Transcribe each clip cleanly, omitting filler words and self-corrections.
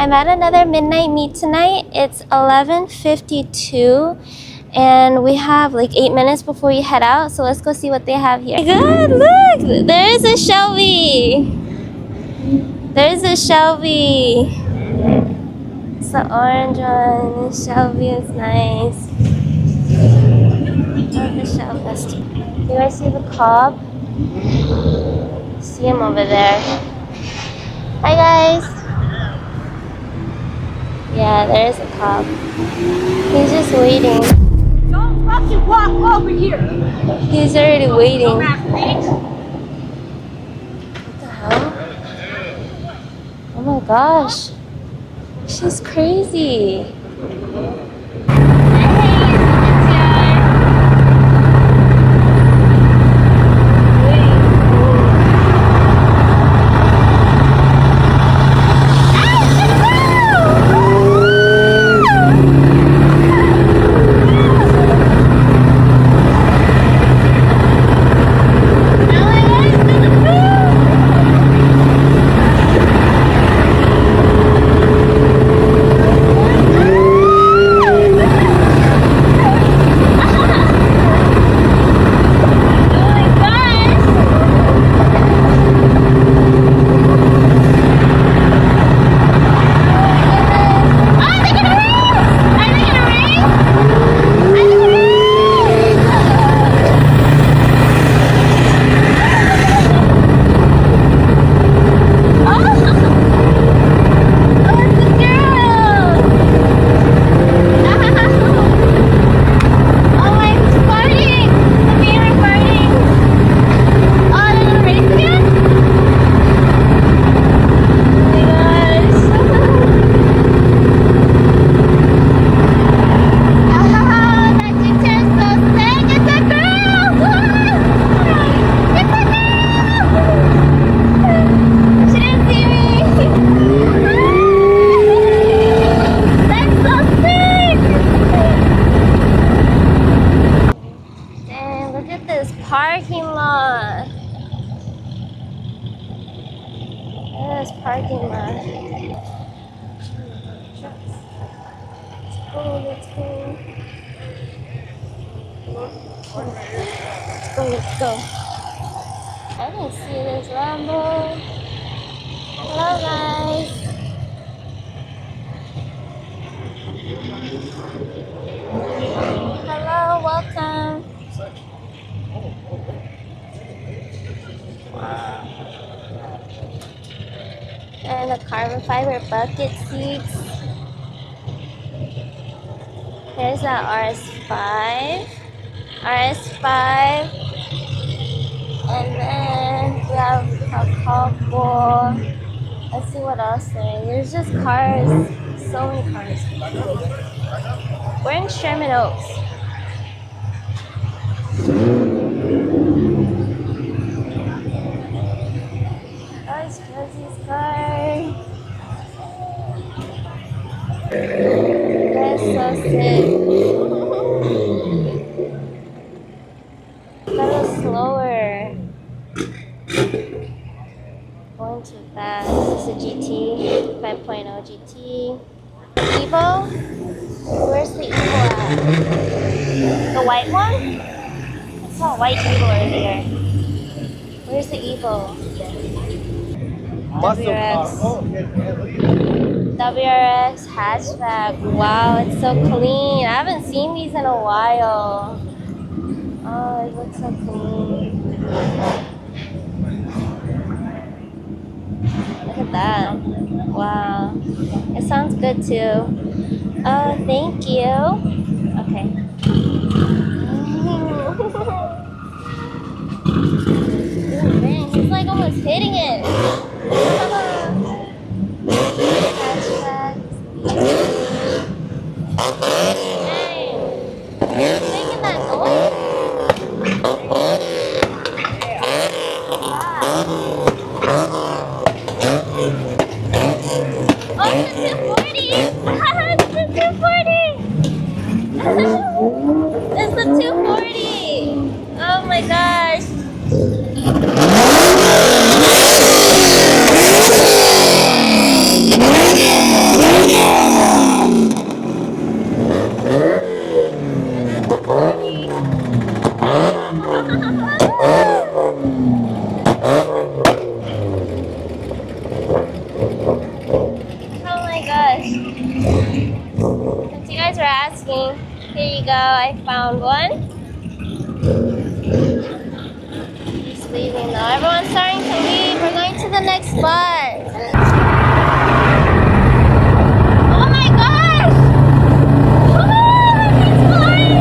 I'm at another midnight meet tonight. It's 11:52 and we have like 8 minutes before we head out, so let's go see what they have here. Good, look! There is a Shelby! There's a Shelby! It's the orange one. The Shelby is nice. Love the Shelby. You guys see the Cobb? See him over there. Hi guys! Yeah, there is a Cobb. He's just waiting. Don't fucking walk over here! He's already waiting. What the hell? Oh my gosh. She's crazy. Parking lot. There's parking lot. Let's go, let's go. Let's go. I didn't see this Lambo. Hello guys. Hello, welcome. And the carbon fiber bucket seats. Here's that RS5. And then we have a Kartboy. Let's see what else there is. There's just cars. So many cars. We're in Sherman Oaks. That's Josie's car. That's so sick. That was slower. Going too fast. This is a GT, 5.0 GT. Evo? Where's the Evo at? The white one? I saw a white Evo earlier. Where's the Evo? WRX hatchback. Wow, it's so clean. I haven't seen these in a while. Oh, it looks so clean. Look at that. Wow. It sounds good too. Oh, thank you. Okay. Oh man, he's like almost hitting it. Dang. Making that noise? Oh, it's a 240! It's a 240! It's the 240! Oh my gosh! Since you guys were asking, here you go. I found one. Just leaving now. Everyone's starting to leave. We're going to the next spot. Oh my gosh! Oh, it's flying!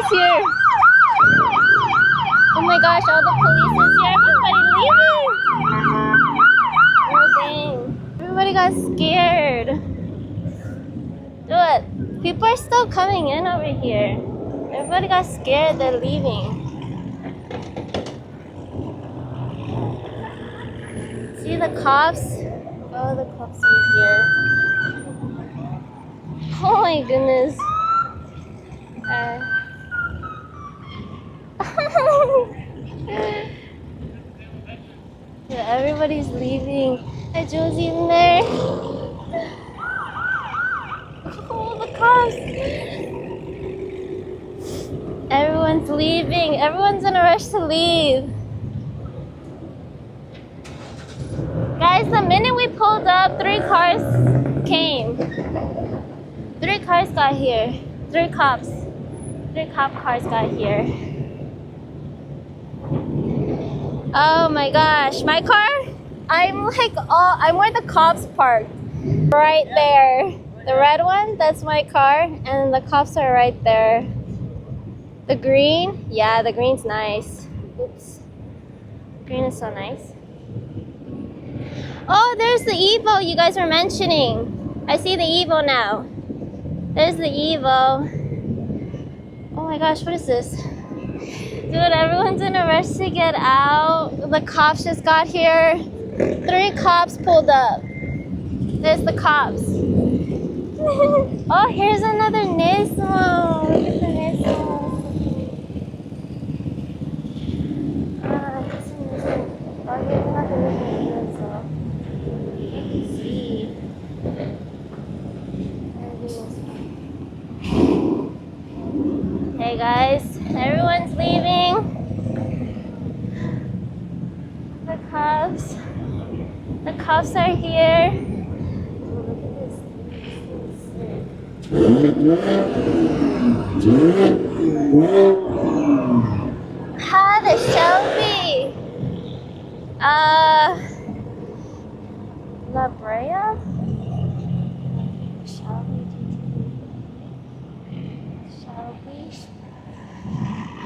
police here. Oh my gosh, all the police is here. Everybody leaving. Oh dang. Everybody got scared. Dude, people are still coming in over here. Everybody got scared, they're leaving. See the cops? Oh, the cops are here. Oh my goodness. Yeah, everybody's leaving. Hi, Josie in there. Oh, the cops. Everyone's leaving. Everyone's in a rush to leave. Guys, the minute we pulled up, 3 cars came. 3 cars got here. 3 cops. 3 cop cars got here. Oh my gosh, my car? I'm where the cops parked. Right there. The red one, that's my car, and the cops are right there. The green? Yeah, the green's nice. Oops. Green is so nice. Oh, there's the Evo you guys were mentioning. I see the Evo now. There's the Evo. Oh my gosh, what is this? Dude, everyone's in a rush to get out. The cops just got here. 3 cops pulled up. There's the cops. Oh, here's another NISSAN. Look at the NISSAN. Oh, here's another NISSAN. Let's see. Hey guys, everyone's leaving. The cops are here. Hi, the Shelby. La Brea? Shelby.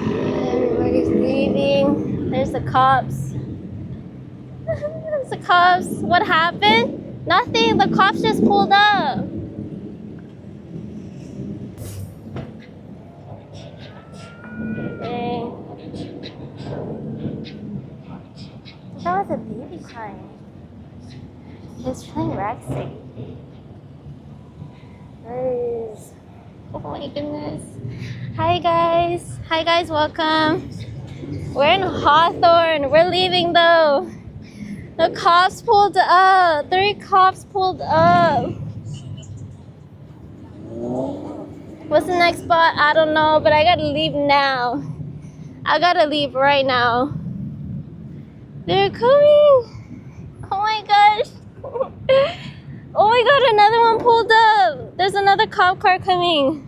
Everybody's leaving. There's the cops. There's the cops. What happened? Nothing. The cops just pulled up. Dang. That was a baby crying. He's playing Raxy. Nice. Oh my goodness. Hi guys. Hi guys, welcome. We're in Hawthorne. We're leaving though. The cops pulled up. 3 cops pulled up. What's the next spot? I don't know, but I gotta leave now. I gotta leave right now. They're coming. Oh my gosh. Oh my god, another one pulled up. There's another cop car coming.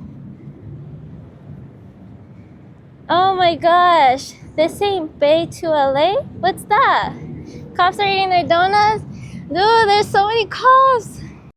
Oh my gosh. This ain't Bay to LA? What's that? Cops are eating their donuts? Dude, there's so many cops.